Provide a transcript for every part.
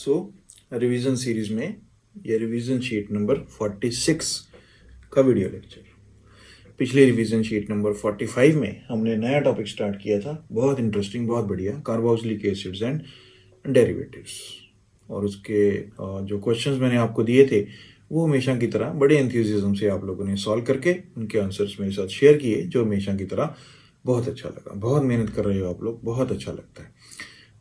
सो revision series में ये revision sheet number 46 का वीडियो लेक्चर। पिछले रिवीजन शीट नंबर 45 में हमने नया टॉपिक स्टार्ट किया था, बहुत इंटरेस्टिंग, बहुत बढ़िया, कार्बोक्सिलिक एसिड्स एंड डेरिवेटिव्स। और उसके जो क्वेश्चंस मैंने आपको दिए थे वो हमेशा की तरह बड़े एंथुसियाज्म से आप लोगों ने सॉल्व करके उनके आंसर्स मेरे साथ शेयर किए, जो हमेशा की तरह बहुत अच्छा लगा। बहुत मेहनत कर रहे हो आप लोग, बहुत अच्छा लगता है।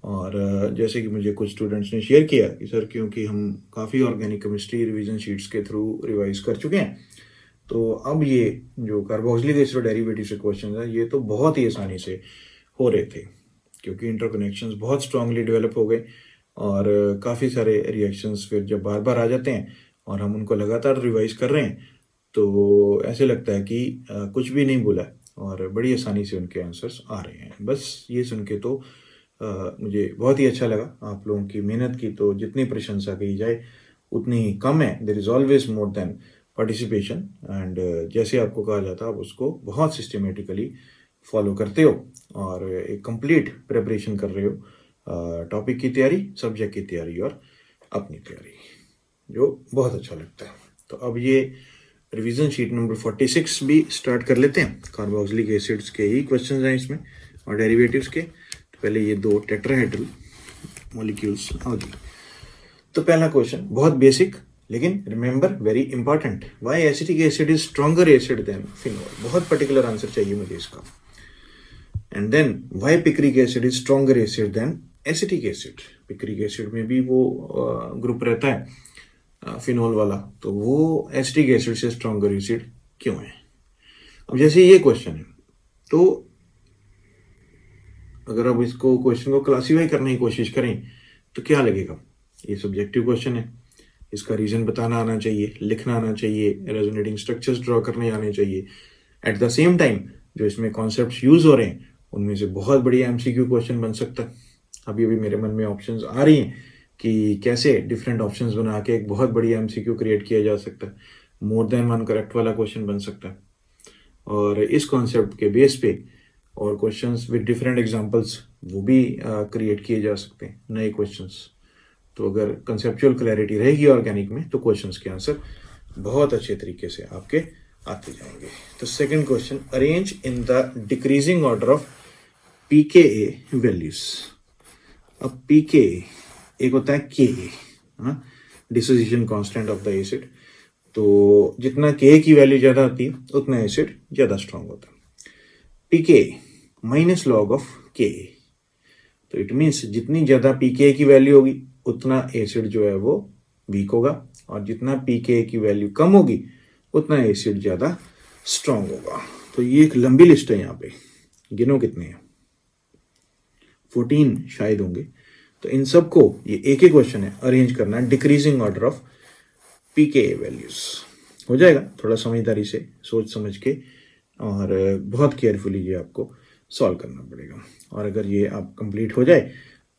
और जैसे कि मुझे कुछ स्टूडेंट्स ने शेयर किया कि सर क्योंकि हम काफ़ी ऑर्गेनिक केमिस्ट्री रिवीजन शीट्स के थ्रू रिवाइज कर चुके हैं, तो अब ये जो कार्बोक्सिलिक एसिड डेरिवेटिव से क्वेश्चन है ये तो बहुत ही आसानी से हो रहे थे, क्योंकि इंटरकनेक्शंस बहुत स्ट्रांगली डेवलप हो गए और काफ़ी सारे रिएक्शंस फिर जब बार बार आ जाते हैं और हम उनको लगातार रिवाइज कर रहे हैं तो ऐसे लगता है कि कुछ भी नहीं बोला और बड़ी आसानी से उनके आंसर्स आ रहे हैं। बस ये सुन के तो मुझे बहुत ही अच्छा लगा। आप लोगों की मेहनत की तो जितनी प्रशंसा की जाए उतनी ही कम है। There is always more than participation and जैसे आपको कहा जाता है आप उसको बहुत सिस्टमेटिकली फॉलो करते हो और एक कंप्लीट प्रिपरेशन कर रहे हो, टॉपिक की तैयारी, सब्जेक्ट की तैयारी और अपनी तैयारी, जो बहुत अच्छा लगता है। तो अब ये रिवीजन शीट नंबर 46 भी स्टार्ट कर लेते हैं। कार्बोक्सिलिक एसिड्स के ही क्वेश्चन हैं इसमें और डेरिवेटिव्स के। तो पहले ये दो टेट्राहेड्रल मॉलिक्यूल्स आ गई। तो पहला क्वेश्चन बहुत बेसिक लेकिन remember very important, why acetic acid is stronger acid than phenol. बहुत पर्टिकुलर आंसर चाहिए मुझे इसका। And then why picric acid is stronger acid than acetic acid. Picric acid में भी वो ग्रुप रहता है फिनॉल वाला, तो वो एसिटिक एसिड से स्ट्रॉन्गर एसिड क्यों है। अब जैसे ये क्वेश्चन है तो अगर आप इसको क्वेश्चन को क्लासीफाई करने की कोशिश करें तो क्या लगेगा, ये सब्जेक्टिव क्वेश्चन है, इसका रीजन बताना आना चाहिए, लिखना आना चाहिए, रेजोनेटिंग स्ट्रक्चर्स ड्रॉ करने आने चाहिए। एट द सेम टाइम जो इसमें कॉन्सेप्ट्स यूज हो रहे हैं उनमें से बहुत बढ़िया एमसीक्यू क्वेश्चन बन सकता है। अभी अभी मेरे मन में ऑप्शंस आ रही हैं कि कैसे डिफरेंट ऑप्शंस बना के एक बहुत बढ़िया एमसीक्यू क्रिएट किया जा सकता है। मोर देन वन करेक्ट वाला क्वेश्चन बन सकता है और इस कॉन्सेप्ट के बेस पे और क्वेश्चंस विद डिफरेंट एग्जांपल्स वो भी क्रिएट किए जा सकते हैं, नए क्वेश्चंस। तो अगर कंसेप्चुअल क्लैरिटी रहेगी ऑर्गेनिक में तो क्वेश्चंस के आंसर बहुत अच्छे तरीके से आपके आते जाएंगे। तो second question, arrange in the decreasing order of pKa values. अब pKa एक होता है Ka, dissociation constant of the acid. तो जितना Ka की वैल्यू ज्यादा होती है उतना एसिड ज्यादा स्ट्रांग होता है। pKa minus log of Ka, तो इट मीन्स जितनी ज्यादा pKa की वैल्यू होगी उतना एसिड जो है वो वीक होगा और जितना pKa की वैल्यू कम होगी उतना एसिड ज्यादा स्ट्रांग होगा। तो ये एक लंबी लिस्ट है, यहाँ पे गिनो कितने हैं, 14 शायद होंगे। तो इन सबको ये एक ही क्वेश्चन है, अरेंज करना है decreasing order of pKa values. हो जाएगा, थोड़ा समझदारी से सोच समझ के और बहुत केयरफुली ये आपको सॉल्व करना पड़ेगा। और अगर ये आप कंप्लीट हो जाए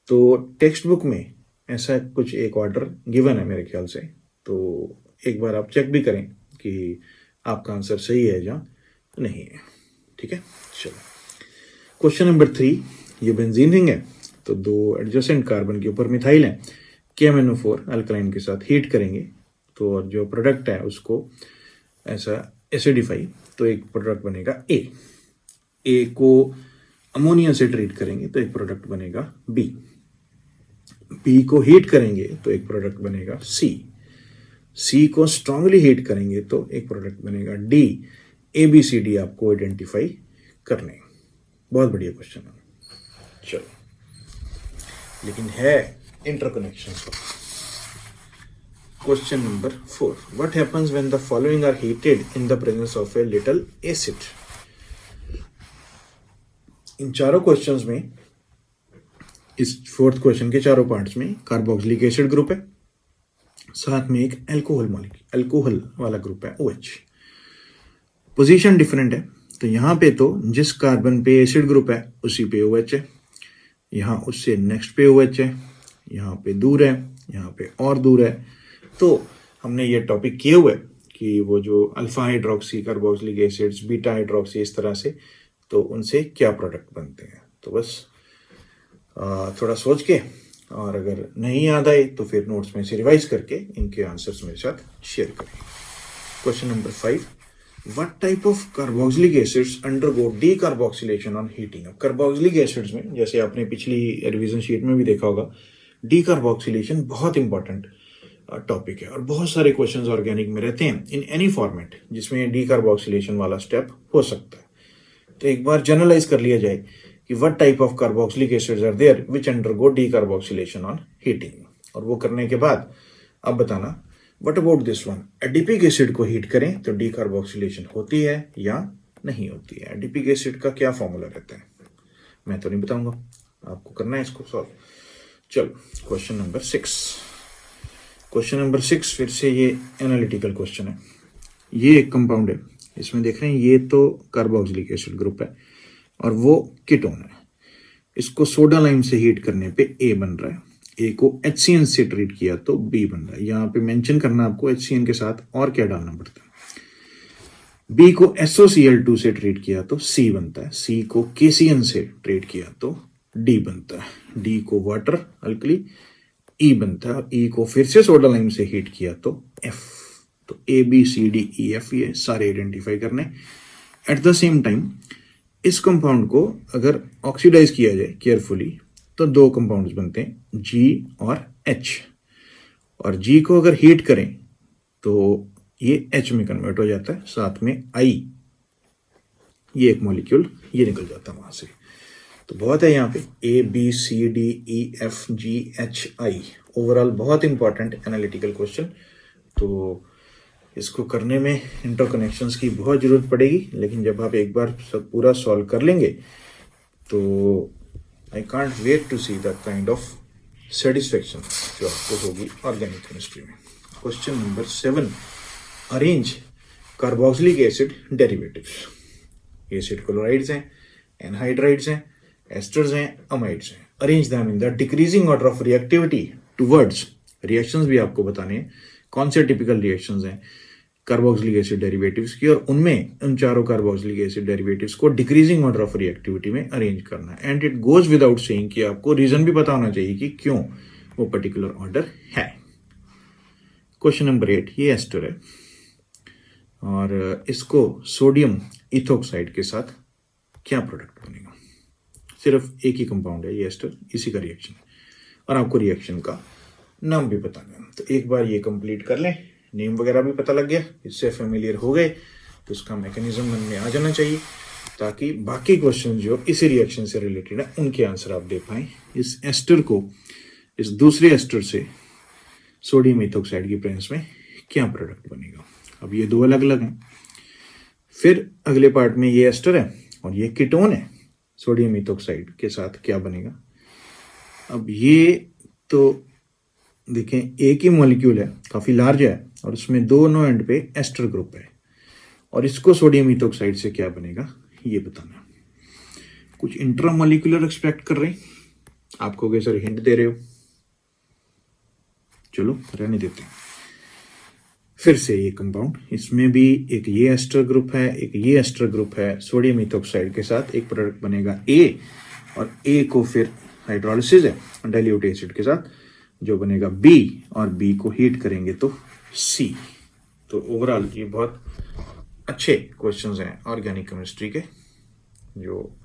तो टेक्स्ट बुक में ऐसा कुछ एक ऑर्डर गिवन है मेरे ख्याल से, तो एक बार आप चेक भी करें कि आपका आंसर सही है या नहीं है। ठीक है, चलो क्वेश्चन नंबर 3, ये बेंजीन रिंग है, तो दो एडजेसेंट कार्बन के ऊपर मिथाइल है, KMnO4 अल्कलाइन के साथ हीट करेंगे तो और जो प्रोडक्ट है उसको ऐसा एसिडिफाई, तो एक प्रोडक्ट बनेगा ए को अमोनिया से ट्रीट करेंगे तो एक प्रोडक्ट बनेगा बी को हीट करेंगे तो एक प्रोडक्ट बनेगा सी को स्ट्रांगली हीट करेंगे तो एक प्रोडक्ट बनेगा डी। ABCD आपको आइडेंटिफाई करने। बहुत बढ़िया क्वेश्चन है, चलो, लेकिन है इंटरकनेक्शंस का। Question number 4, what happens when the following are heated in the presence of a little acid. इन चारों क्वेश्चंस में, इस फोर्थ क्वेश्चन के चारों पार्ट्स में कार्बोक्सिलिक एसिड ग्रुप है, साथ में एक अल्कोहल वाला ग्रुप है OH। पोजीशन डिफरेंट है, तो यहाँ पे तो जिस कार्बन पे एसिड ग्रुप है उसी पे OH है, यहाँ उससे नेक्स्ट पे OH है, यहाँ पे दूर है, यहाँ पे और दूर है। तो हमने ये टॉपिक किए हुए कि वो जो alpha hydroxy carboxylic acids, beta hydroxy, इस तरह से, तो उनसे क्या प्रोडक्ट बनते हैं। तो बस थोड़ा सोच के और अगर नहीं याद आए तो फिर नोट्स में से रिवाइज करके इनके आंसर्स मेरे साथ शेयर करें। Question number 5, what type of carboxylic acids undergo decarboxylation on heating. अब कार्बोक्सिलिक एसिड्स में, जैसे आपने पिछली रिवीजन शीट में भी देखा होगा, डीकार्बोक्सिलेशन बहुत इंपॉर्टेंट टॉपिक है और बहुत सारे क्वेश्चंस ऑर्गेनिक में रहते हैं इन एनी फॉर्मेट जिसमें डीकार्बोक्सिलेशन वाला स्टेप हो सकता है। तो एक बार जनरलाइज कर लिया जाए कि what type of carboxylic acids are there which undergo decarboxylation on heating, और वो करने के बाद अब बताना what about this one, adipic acid को हीट करें तो डीकार्बोक्सिलेशन होती है या नहीं होती है। एडिपिक एसिड का क्या फॉर्मूला रहता है मैं तो नहीं बताऊंगा, आपको करना है इसको सॉल्व। चलो क्वेश्चन नंबर 6। क्वेश्चन नंबर 6 फिर से ये एनालिटिकल क्वेश्चन है। ये एक कंपाउंड है, इसमें देख रहे हैं ये तो कार्बोक्सिलिक एसिड ग्रुप है और वो कीटोन है। इसको सोडा लाइम से हीट करने पे ए बन रहा है, ए को HCN से ट्रीट किया तो बी बन रहा है। यहाँ पे मेंशन करना आपको HCN के साथ और क्या डालना पड़ता है। बी को SOCl2 से ट्रीट किया तो सी बनता है, सी को KCN से ट्रीट किया तो डी बनता है, डी को वाटर अल्कली ई बनता है, ई को फिर से सोडा लाइम से हीट किया तो एफ। तो ABCDEF ये सारे आइडेंटिफाई करने। एट द सेम टाइम इस कंपाउंड को अगर ऑक्सीडाइज किया जाए केयरफुली तो दो कंपाउंड्स बनते हैं G और H, और G को अगर हीट करें तो ये H में कन्वर्ट हो जाता है, साथ में I, ये एक मॉलिक्यूल ये निकल जाता है वहां से। तो बहुत है यहाँ पे ABCDEFGHI, ओवरऑल बहुत इंपॉर्टेंट एनालिटिकल क्वेश्चन। तो इसको करने में इंटरकनेक्शंस की बहुत जरूरत पड़ेगी, लेकिन जब आप एक बार सब पूरा सॉल्व कर लेंगे तो I can't wait to see that kind of satisfaction जो आपको होगी ऑर्गेनिक केमिस्ट्री में। Question number 7, arrange carboxylic acid derivatives. Acid chlorides हैं, एनहाइड्राइड्स हैं, एस्टर्स हैं, अमाइड्स हैं। Arrange them in the decreasing order of reactivity towards, reactions भी आपको बताने हैं कौन से टिपिकल रिएक्शंस हैं कार्बोक्सिलिक एसिड डेरिवेटिव्स की, और उनमें उन चारों कार्बोक्सिलिक एसिड डेरिवेटिव्स को डिक्रीजिंग ऑर्डर ऑफ रिएक्टिविटी में अरेंज करना है। And it goes without saying कि आपको रीजन भी पता होना चाहिए कि क्यों वो पर्टिकुलर ऑर्डर है। क्वेश्चन नंबर 8, ये एस्टर है और इसको सोडियम इथोक्साइड के साथ क्या प्रोडक्ट बनेगा। सिर्फ एक ही कंपाउंड है ये एस्टर, इसी का रिएक्शन है और आपको रिएक्शन का नाम भी बताना है। तो एक बार ये कंप्लीट कर लें, नेम वगैरह भी पता लग गया, इससे फेमिलियर हो गए तो इसका मैकेनिज्म मन में आ जाना चाहिए ताकि बाकी क्वेश्चन जो इसी रिएक्शन से रिलेटेड है उनके आंसर आप दे पाएं। इस एस्टर को इस दूसरे एस्टर से सोडियम इथोक्साइड की प्रेजेंस में क्या प्रोडक्ट बनेगा। अब ये दो अलग अलग हैं, फिर अगले पार्ट में ये एस्टर है और ये कीटोन है, सोडियम इथोक्साइड के साथ क्या बनेगा। अब ये तो देखें एक ही मॉलिक्यूल है, काफी लार्ज है और उसमें दोनों एंड पे एस्टर ग्रुप है, और इसको सोडियम इथोक्साइड से क्या बनेगा ये बताना। कुछ इंट्रामॉलिक्यूलर एक्सपेक्ट कर रहे हैं, आपको कैसे हिंट दे रहे हो, चलो रहने देते हैं। फिर से ये कंपाउंड, इसमें भी एक ये एस्टर ग्रुप है, एक ये एस्टर ग्रुप है, सोडियम इथोक्साइड के साथ एक प्रोडक्ट बनेगा ए, और ए को फिर हाइड्रोलिसिस है डाइल्यूट एसिड के साथ जो बनेगा बी, और बी को हीट करेंगे तो सी। तो ओवरऑल ये बहुत अच्छे क्वेश्चंस हैं ऑर्गेनिक केमिस्ट्री के, जो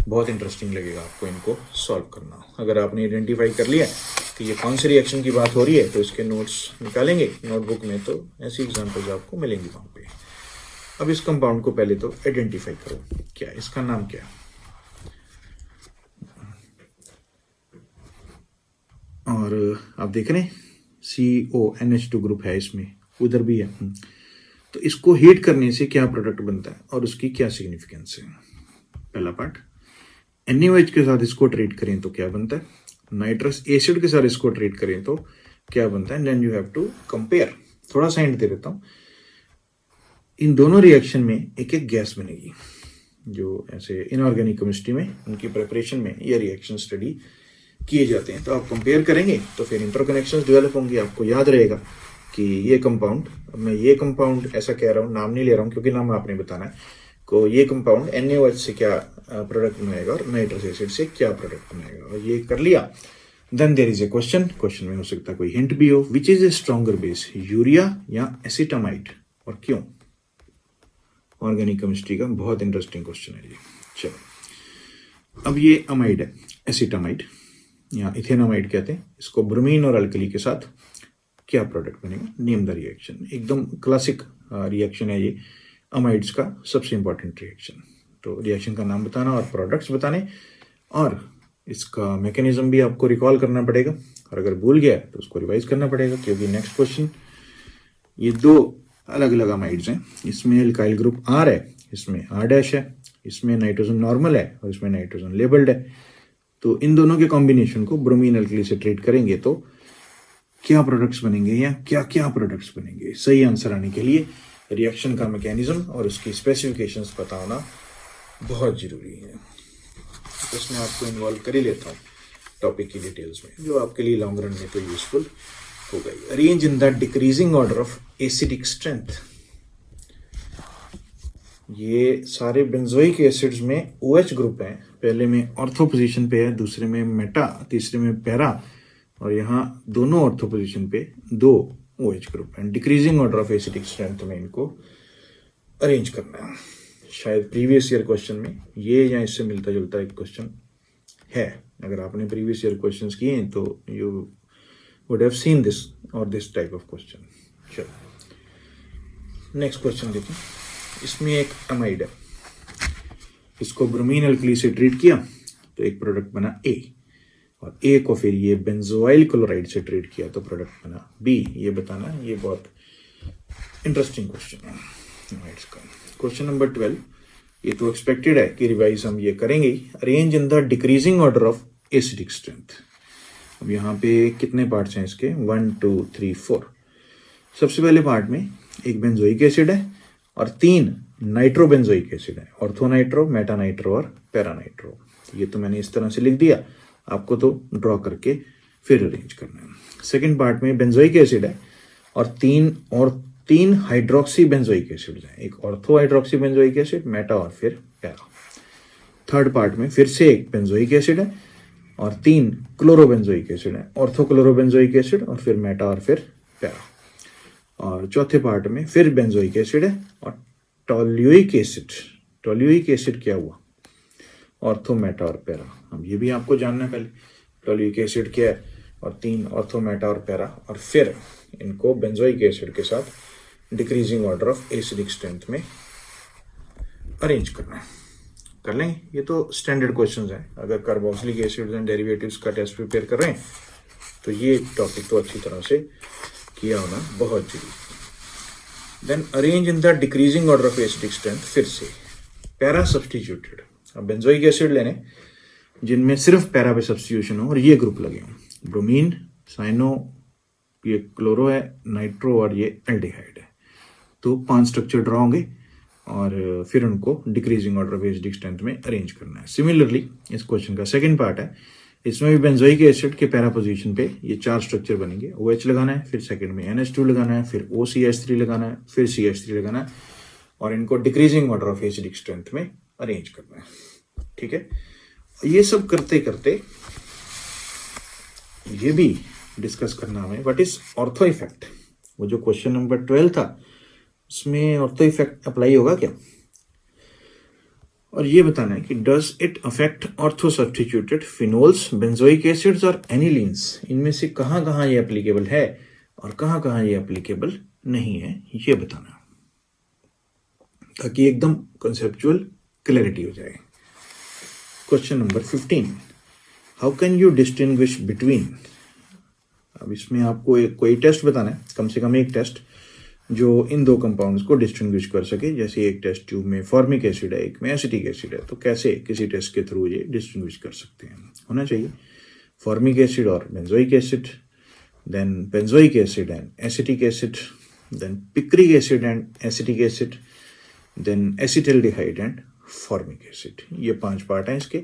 बहुत इंटरेस्टिंग लगेगा आपको इनको सॉल्व करना। अगर आपने आइडेंटिफाई कर लिया कि ये कौन सी रिएक्शन की बात हो रही है तो इसके नोट्स निकालेंगे नोटबुक में, तो ऐसी एग्जांपल्स आपको मिलेंगी वहां पे। अब इस कंपाउंड को पहले तो आइडेंटिफाई करो, क्या इसका नाम क्या है। और आप देख रहे हैं CONH2 ग्रुप है इसमें, उधर भी है। तो इसको हीट करने से क्या प्रोडक्ट बनता है और उसकी क्या सिग्निफिकेंस है। पहला पार्ट, NaOH के साथ इसको ट्रीट करें तो क्या बनता है, नाइट्रस एसिड के साथ इसको ट्रीट करें तो क्या बनता है। Then you have to compare. थोड़ा सा हिंट दे देता हूं, इन दोनों रिएक्शन में एक एक गैस बनेगी, जो ऐसे इनऑर्गेनिक केमिस्ट्री में उनकी प्रिपरेशन में ये रिएक्शन स्टडी किए जाते हैं। तो आप कंपेयर करेंगे तो फिर इंटरकनेक्शंस डेवलप होंगे। आपको याद रहेगा कि ये कंपाउंड, मैं ये कंपाउंड ऐसा कह रहा हूँ, नाम नहीं ले रहा हूँ क्योंकि नाम आपने बताना है, को ये कंपाउंड NaOH से क्या प्रोडक्ट बनाएगा और नाइट्रस एसिड से क्या प्रोडक्ट बनाएगा। और ये कर लिया then there is a question में हो सकता है कोई हिंट भी हो, which is a stronger base, urea या एसिटामाइड, और क्यों? ऑर्गेनिक केमिस्ट्री का बहुत इंटरेस्टिंग क्वेश्चन है ये। चलो, अब ये अमाइड है, एसिटामाइड या इथेनामाइड कहते हैं इसको। ब्रोमीन और अल्कली के साथ क्या प्रोडक्ट बनेगा? Name the reaction. एकदम क्लासिक रिएक्शन है ये, अमाइड्स का सबसे इंपॉर्टेंट रिएक्शन। तो रिएक्शन का नाम बताना और प्रोडक्ट्स बताने, और इसका मैकेनिज्म भी आपको रिकॉल करना पड़ेगा, और अगर भूल गया तो उसको रिवाइज करना पड़ेगा, क्योंकि नेक्स्ट क्वेश्चन, ये दो अलग अलग अमाइड्स हैं, इसमें एल्काइल ग्रुप आर है, इसमें आर डैश है, इसमें नाइट्रोजन नॉर्मल है और इसमें नाइट्रोजन लेबल्ड है। तो इन दोनों के कॉम्बिनेशन को ब्रोमीन अल्कली से ट्रीट करेंगे तो क्या प्रोडक्ट्स बनेंगे या क्या क्या प्रोडक्ट्स बनेंगे? सही आंसर आने के लिए रिएक्शन का मैकेनिज्म और उसकी स्पेसिफिकेशंस पता होना बहुत जरूरी है। तो इसमें आपको इन्वॉल्व कर ही लेता हूँ टॉपिक की डिटेल्स में, जो आपके लिए लॉन्ग रन में तो यूजफुल होगा ही। Arrange in the decreasing order of acidic strength. ये सारे बेंजोइक एसिड्स में OH ग्रुप है, पहले में ऑर्थो पोजीशन पे है, दूसरे में मेटा, तीसरे में पैरा, और यहाँ दोनों ऑर्थो पोजीशन पे 2 OH ग्रुप हैं। Decreasing order of acidic strength में इनको अरेंज करना है। शायद प्रीवियस ईयर क्वेश्चन में ये या इससे मिलता जुलता एक क्वेश्चन है, अगर आपने प्रीवियस ईयर क्वेश्चंस किए हैं तो you would have seen this और दिस टाइप ऑफ क्वेश्चन। चलो नेक्स्ट क्वेश्चन देखें। इसमें एक अमाइड है, इसको ब्रोमीन अल्कली से ट्रीट किया तो एक प्रोडक्ट बना A, और A को फिर ये बेंजोइल क्लोराइड से ट्रीट किया तो प्रोडक्ट बना B। ये बताना, ये बहुत इंटरेस्टिंग क्वेश्चन है अमाइड्स का। क्वेश्चन नंबर 12, ये तो एक्सपेक्टेड है कि रिवाइज हम ये करेंगे। Arrange in the decreasing order of acidic strength. अब यहाँ पे कितने पार्ट्स हैं इसके? 1 2 3 4। सबसे पहले पार्ट में एक बेंजोइक एसिड है और 3 नाइट्रोबेंजोइक एसिड है, ऑर्थोनाइट्रो, मेटानाइट्रो और पैरानाइट्रो। ये तो मैंने इस तरह से लिख दिया, आपको तो ड्रॉ करके फिर अरेंज करना है। सेकेंड पार्ट में बेंजोइक एसिड है और 3 हाइड्रोक्सी बेंजोइक एसिड है, एक ortho hydroxy benzoic acid, Meta और फिर पैरा। थर्ड पार्ट में फिर से एक बेंजोइक एसिड है और 3 क्लोरोबेंजोइक एसिड है, ऑर्थो क्लोरोबेंजोइक एसिड और फिर मेटा और फिर पैरा। और चौथे पार्ट में फिर बेंजोइक एसिड है और टोल्यूइक एसिड। टोल्यूइक एसिड क्या हुआ? ऑर्थो, मेटा और पैरा। अब ये भी आपको जानना है पहले, टोल्यूइक एसिड क्या है, और 3 ऑर्थो, मेटा और पैरा, और फिर इनको बेंजोइक एसिड के साथ decreasing order of acidic strength में अरेंज करना है। कर लेंगे, ये तो स्टैंडर्ड क्वेश्चंस हैं। अगर कार्बोक्सिलिक एसिड्स एंड डेरिवेटिव्स का टेस्ट प्रिपेयर कर रहे हैं तो ये टॉपिक तो अच्छी तरह से किया होना बहुत जरूरी। Then arrange in the decreasing order of acidic strength. फिर से पैरा सब्सटीट्यूटेड। अब बेंजोइक एसिड लेने जिनमें सिर्फ पैरा पे सब्सटीट्यूशन हो और ये ग्रुप लगे हों, ब्रोमीन, साइनो, ये क्लोरो है, नाइट्रो और ये एल्डिहाइड है। तो 5 स्ट्रक्चर ड्रॉ होंगे और फिर उनको decreasing order of acidic strength में अरेंज करना है। सिमिलरली इस क्वेश्चन का सेकंड पार्ट है, इसमें भी बेंजोइक एसिड के पैरा पोजीशन पे ये 4 स्ट्रक्चर बनेंगे। OH लगाना है, फिर सेकंड में NH2 लगाना है, फिर OCH3 लगाना है, फिर CH3 लगाना है, और इनको decreasing order of acidic strength में अरेंज करना है। ठीक है, ये सब करते करते ये भी डिस्कस करना हमें व्हाट इज ऑर्थो इफेक्ट। वो जो क्वेश्चन नंबर 12 था उसमें ऑर्थो इफेक्ट अप्लाई होगा क्या, और ये बताना है कि does it affect ortho substituted phenols, benzoic acids और एनिलीन्स। इनमें से कहाँ कहाँ ये एप्लीकेबल है और कहाँ कहाँ ये एप्लीकेबल नहीं है, ये बताना, ताकि एकदम कंसेप्चुअल क्लैरिटी हो जाए। Question number 15, how can you distinguish between. अब इसमें आपको कोई टेस्ट बताना है, कम से कम एक टेस्ट जो इन 2 कंपाउंड्स को डिस्टिंग्विश कर सके। जैसे एक टेस्ट ट्यूब में फॉर्मिक एसिड है, एक में एसिटिक एसिड है, तो कैसे किसी टेस्ट के थ्रू ये डिस्टिंग्विश कर सकते हैं। होना चाहिए फॉर्मिक एसिड और benzoic acid, then benzoic acid and acetic acid, then picric acid and acetic acid, then acetaldehyde and formic acid. ये 5 पार्ट हैं इसके,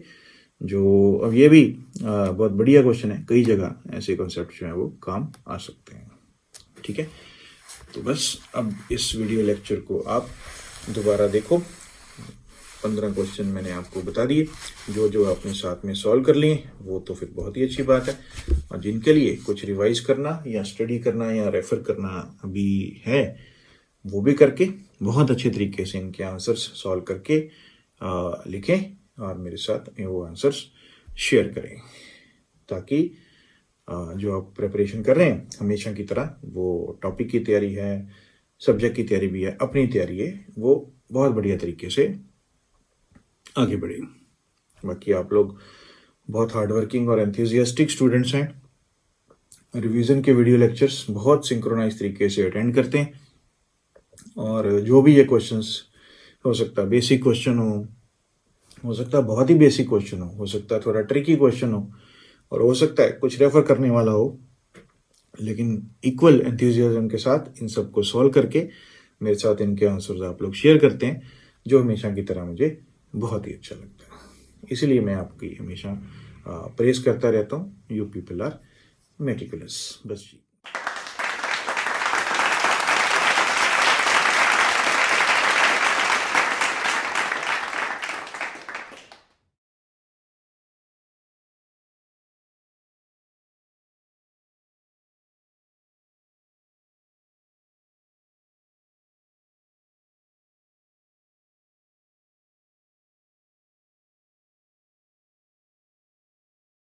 जो अब ये भी बहुत बढ़िया क्वेश्चन है। कई जगह ऐसे कॉन्सेप्ट जो है वो काम आ सकते हैं। ठीक है, तो बस अब इस वीडियो लेक्चर को आप दोबारा देखो, 15 क्वेश्चन मैंने आपको बता दिए, जो आपने साथ में सॉल्व कर लिए वो तो फिर बहुत ही अच्छी बात है। और जिनके लिए कुछ रिवाइज करना या स्टडी करना या रेफर करना अभी है, वो भी करके बहुत अच्छे तरीके से इनके आंसर्स सॉल्व करके लिखें और मेरे साथ वो आंसर्स शेयर करें, ताकि जो आप प्रिपरेशन कर रहे हैं हमेशा की तरह, वो टॉपिक की तैयारी है, सब्जेक्ट की तैयारी भी है, अपनी तैयारी है, वो बहुत बढ़िया तरीके से आगे बढ़े। बाकी आप लोग बहुत हार्डवर्किंग और एंथुजियास्टिक स्टूडेंट्स हैं। रिवीजन के वीडियो लेक्चर्स बहुत सिंक्रोनाइज तरीके से अटेंड करते हैं, और जो भी ये क्वेश्चंस, हो सकता है बेसिक क्वेश्चन हो सकता है बहुत ही बेसिक क्वेश्चन हो सकता है थोड़ा ट्रिकी क्वेश्चन और हो सकता है कुछ रेफर करने वाला हो, लेकिन इक्वल एंथुजियाज्म के साथ इन सबको सॉल्व करके मेरे साथ इनके आंसर्स आप लोग शेयर करते हैं, जो हमेशा की तरह मुझे बहुत ही अच्छा लगता है। इसलिए मैं आपकी हमेशा प्रेस करता रहता हूँ। You people are meticulous. बस जी।